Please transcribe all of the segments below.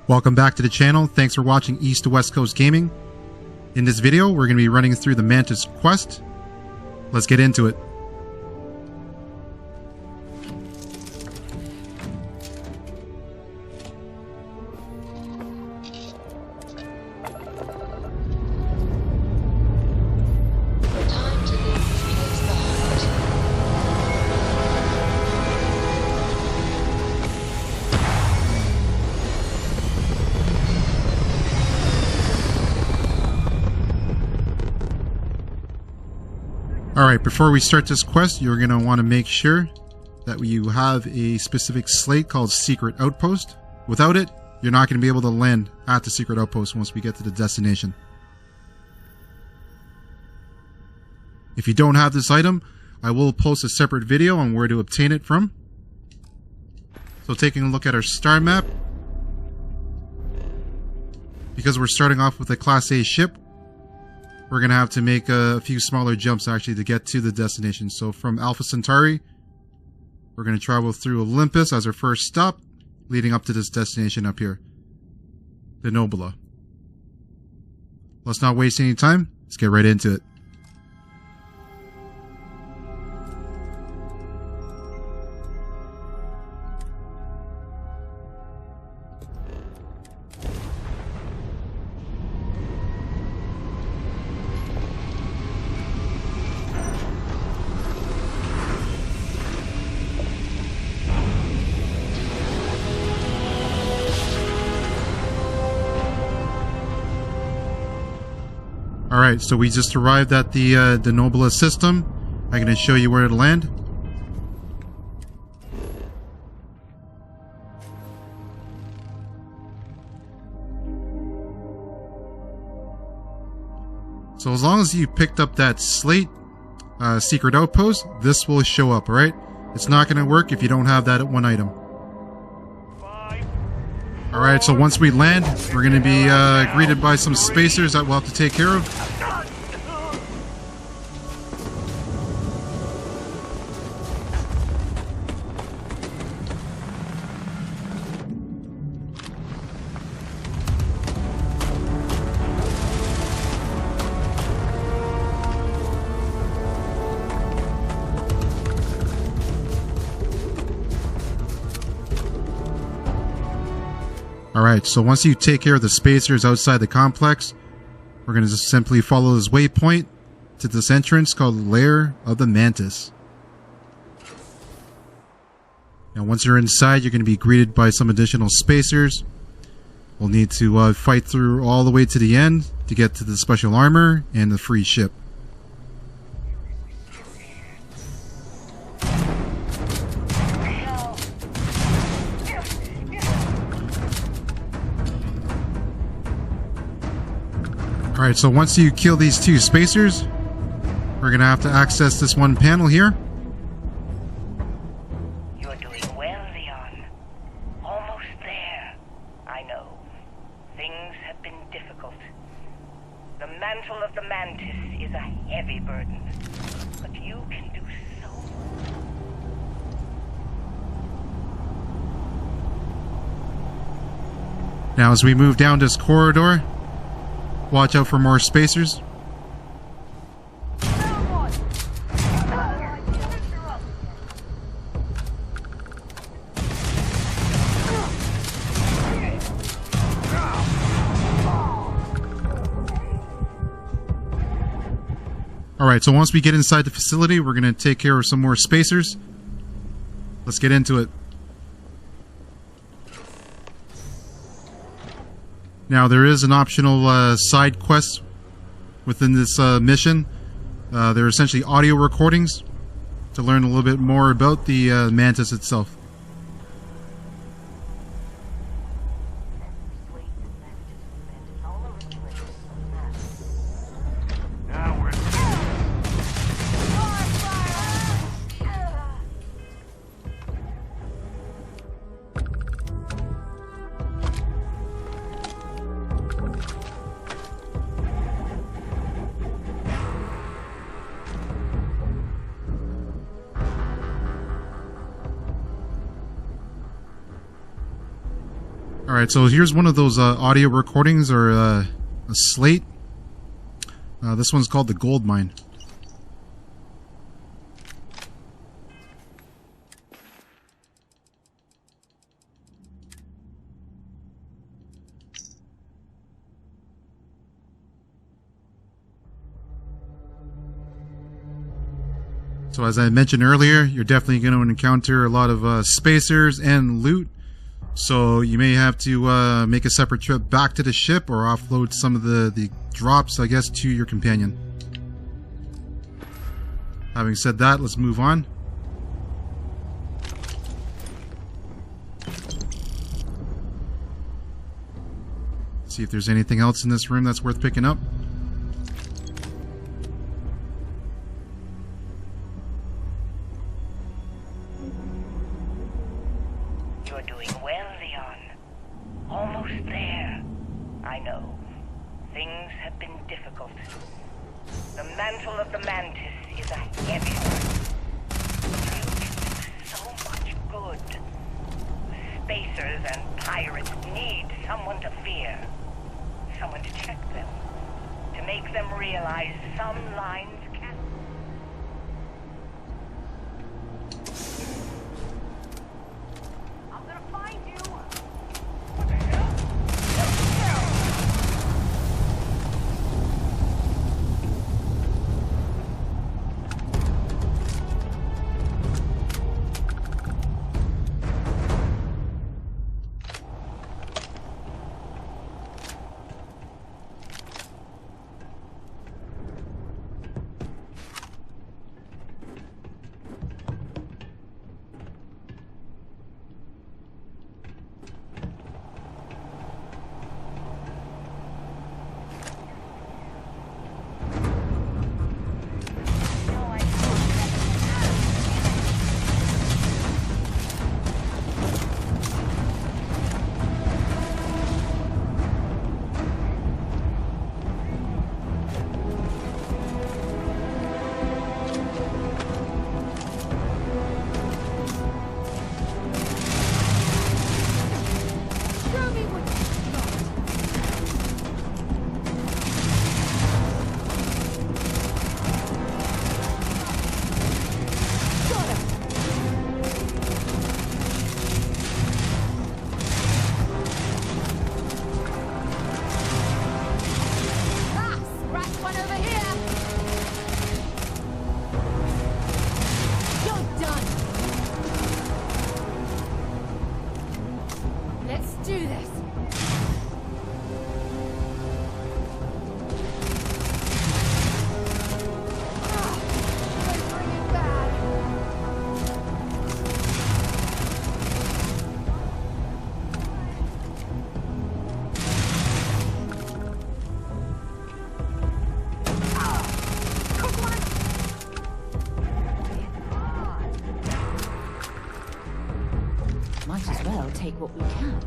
Welcome back to the channel. Thanks for watching East to West Coast Gaming. In this video, we're going to be running through the Mantis quest. Let's get into it. Alright, before we start this quest, you're going to want to make sure that you have a specific slate called Secret Outpost. Without it, you're not going to be able to land at the Secret Outpost once we get to the destination. If you don't have this item, I will post a separate video on where to obtain it from. So taking a look at our star map, because we're starting off with a Class A ship, we're going to have to make a few smaller jumps actually to get to the destination. So from Alpha Centauri, we're going to travel through Olympus as our first stop, leading up to this destination up here, the Nobula. Let's not waste any time. Let's get right into it. Alright, so we just arrived at the Nobula system. I'm going to show you where to land. So as long as you picked up that slate, Secret Outpost, this will show up, alright? It's not going to work if you don't have that one item. Alright, so once we land, we're going to be greeted by some spacers that we'll have to take care of. Alright, so once you take care of the spacers outside the complex, we're going to just simply follow this waypoint to this entrance called the Lair of the Mantis. Now once you're inside, you're going to be greeted by some additional spacers. We'll need to fight through all the way to the end to get to the special armor and the free ship. Alright, so once you kill these two spacers, we're going to have to access this one panel here. You're doing well, Leon. Almost there. I know. Things have been difficult. The mantle of the Mantis is a heavy burden, but you can do so much. Now as we move down this corridor, watch out for more spacers. Alright, so once we get inside the facility, we're going to take care of some more spacers. Let's get into it. Now there is an optional side quest within this mission. They're essentially audio recordings to learn a little bit more about the Mantis itself. Alright, so here's one of those audio recordings, or a slate. This one's called The Gold Mine. So as I mentioned earlier, you're definitely going to encounter a lot of spacers and loot. So you may have to make a separate trip back to the ship or offload some of the drops, I guess, to your companion. Having said that, let's move on. See if there's anything else in this room that's worth picking up. You're doing well, Leon. Almost there. I know. Things have been difficult. The mantle of the Mantis is a heavy one. You can do so much good. The spacers and pirates need someone to fear. Someone to check them. To make them realize some lines can... I'm gonna find you! What the hell? Might as well take what we can.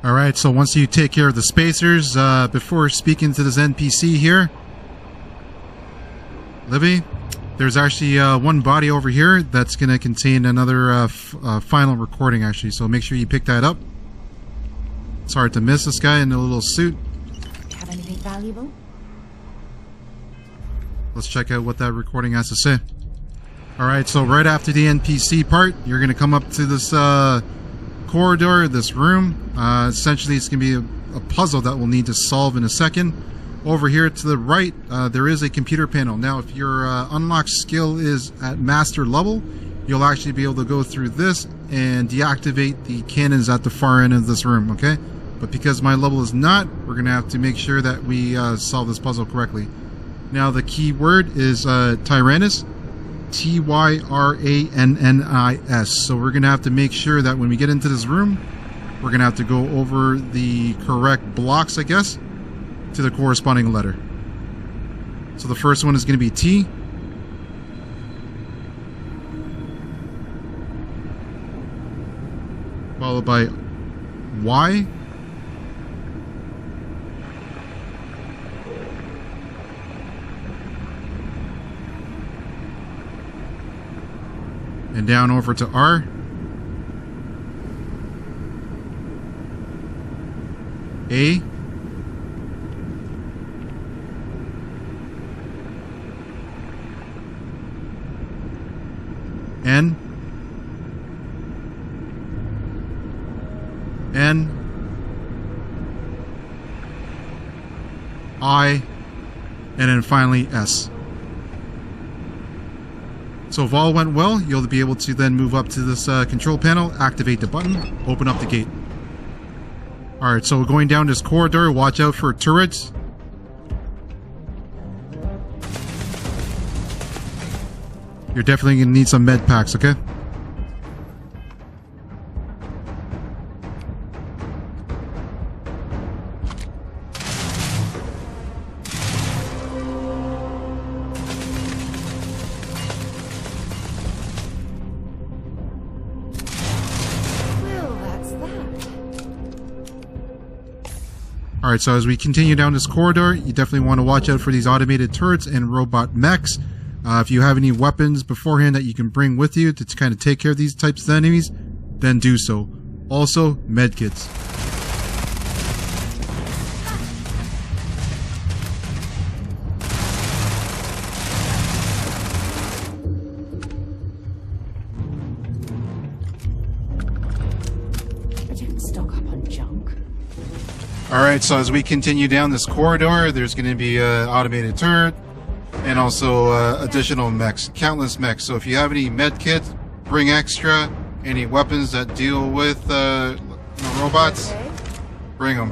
Alright, so once you take care of the spacers, before speaking to this NPC here, Libby, there's actually one body over here that's going to contain another final recording, actually, so make sure you pick that up. It's hard to miss this guy in a little suit. Have anything valuable? Let's check out what that recording has to say. Alright, so right after the NPC part, you're going to come up to this corridor, this room. Essentially, it's going to be a puzzle that we'll need to solve in a second. Over here to the right, there is a computer panel. Now, if your unlocked skill is at master level, you'll actually be able to go through this and deactivate the cannons at the far end of this room, okay? But because my level is not, we're going to have to make sure that we solve this puzzle correctly. Now, the key word is Tyrannus. Tyrannis. So we're going to have to make sure that when we get into this room, we're going to have to go over the correct blocks, I guess, to the corresponding letter. So the first one is going to be T. Followed by Y. And down over to R. A. N. N. I. And then finally S. So if all went well, you'll be able to then move up to this control panel, activate the button, open up the gate. Alright, so going down this corridor, watch out for turrets. You're definitely going to need some med packs, okay? Alright, so as we continue down this corridor, you definitely want to watch out for these automated turrets and robot mechs. If you have any weapons beforehand that you can bring with you to kind of take care of these types of enemies, then do so. Also, medkits. I didn't stock up on junk. Alright, so as we continue down this corridor, there's going to be an automated turret and also additional mechs, countless mechs. So if you have any med kits, bring extra. Any weapons that deal with robots, bring them.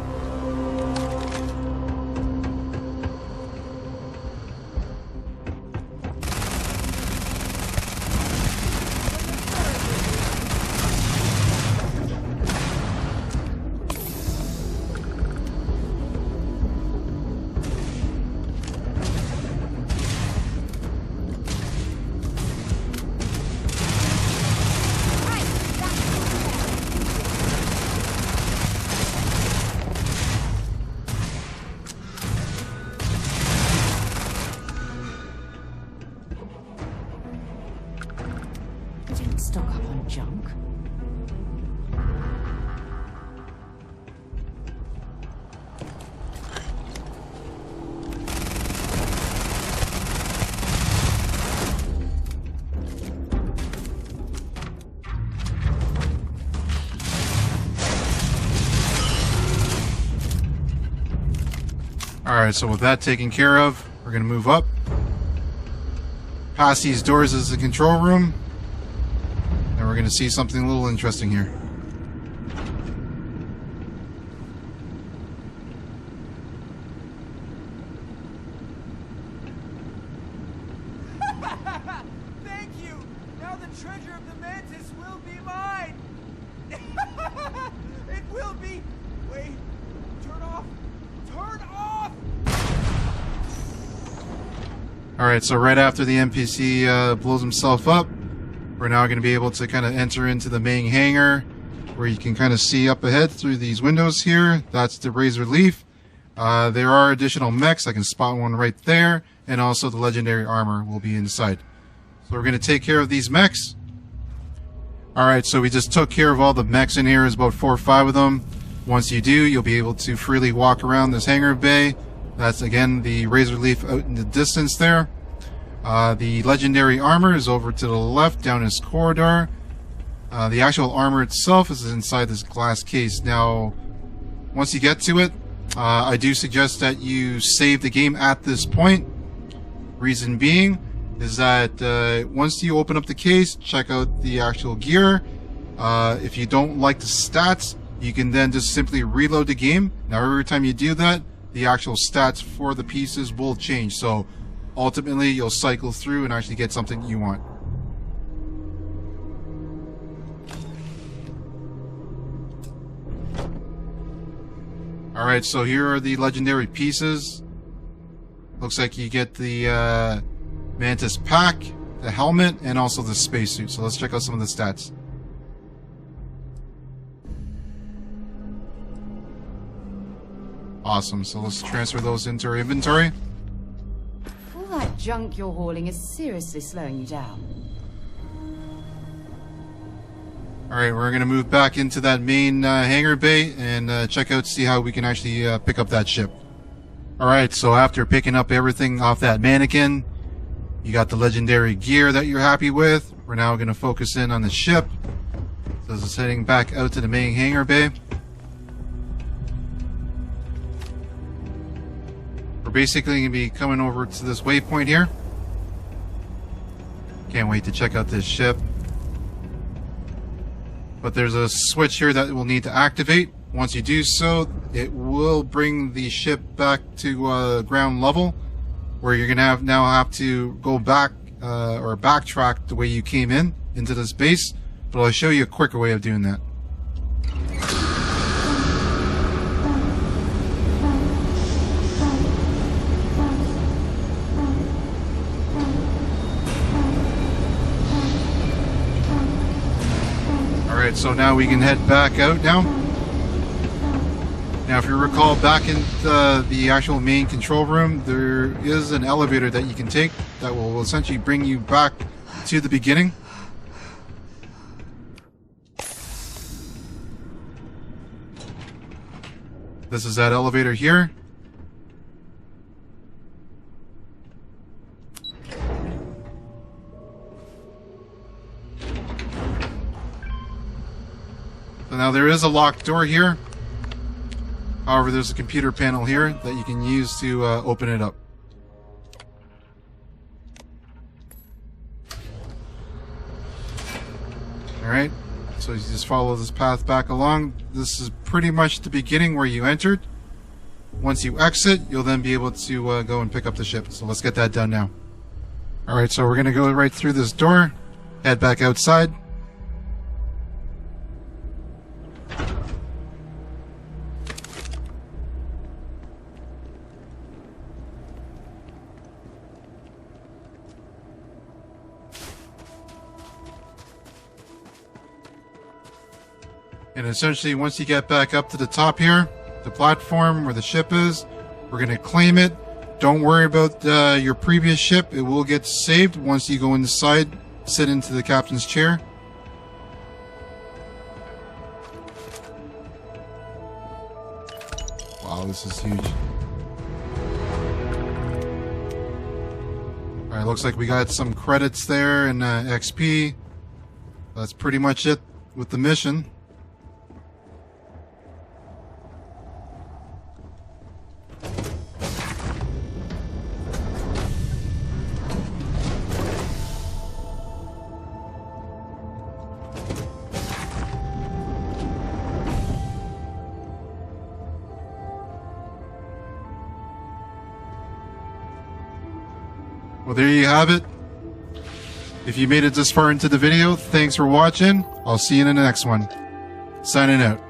Stock up on junk. Alright, so with that taken care of, we're going to move up. Past these doors is the control room. And we're going to see something a little interesting here. Thank you! Now the treasure of the Mantis will be mine! It will be! Wait, turn off! Turn off! Alright, so right after the NPC blows himself up, we're now going to be able to kind of enter into the main hangar where you can kind of see up ahead through these windows here. That's the Razor Leaf. There are additional mechs. I can spot one right there, and also the legendary armor will be inside. So we're going to take care of these mechs. Alright, so we just took care of all the mechs in here. There's about 4 or 5 of them. Once you do, you'll be able to freely walk around this hangar bay. That's again the Razor Leaf out in the distance there. The legendary armor is over to the left down this corridor. The actual armor itself is inside this glass case. Now, once you get to it, I do suggest that you save the game at this point. Reason being is that once you open up the case, check out the actual gear. If you don't like the stats, you can then just simply reload the game. Now every time you do that, the actual stats for the pieces will change. So ultimately you'll cycle through and actually get something you want. Alright, so here are the legendary pieces. Looks like you get the Mantis pack, the helmet, and also the spacesuit. So let's check out some of the stats. Awesome, so let's transfer those into our inventory. All that junk you're hauling is seriously slowing you down. Alright, we're going to move back into that main hangar bay and check out, see how we can actually pick up that ship. Alright, so after picking up everything off that mannequin, you got the legendary gear that you're happy with. We're now going to focus in on the ship. So this is heading back out to the main hangar bay. We're basically going to be coming over to this waypoint here. Can't wait to check out this ship. But there's a switch here that we'll need to activate. Once you do so, it will bring the ship back to ground level, where you're gonna now have to go back or backtrack the way you came into this base. But I'll show you a quicker way of doing that. Alright, so now we can head back out now. Now if you recall, back in the actual main control room, there is an elevator that you can take that will essentially bring you back to the beginning. This is that elevator here. So now there is a locked door here. However, there's a computer panel here that you can use to open it up. Alright, so you just follow this path back along. This is pretty much the beginning where you entered. Once you exit, you'll then be able to go and pick up the ship. So let's get that done now. Alright, so we're going to go right through this door, head back outside. And essentially, once you get back up to the top here, the platform where the ship is, we're going to claim it. Don't worry about your previous ship. It will get saved once you go inside, sit into the captain's chair. Wow, this is huge. Alright, looks like we got some credits there and XP. That's pretty much it with the mission. Well, there you have it. If you made it this far into the video, thanks for watching. I'll see you in the next one. Signing out.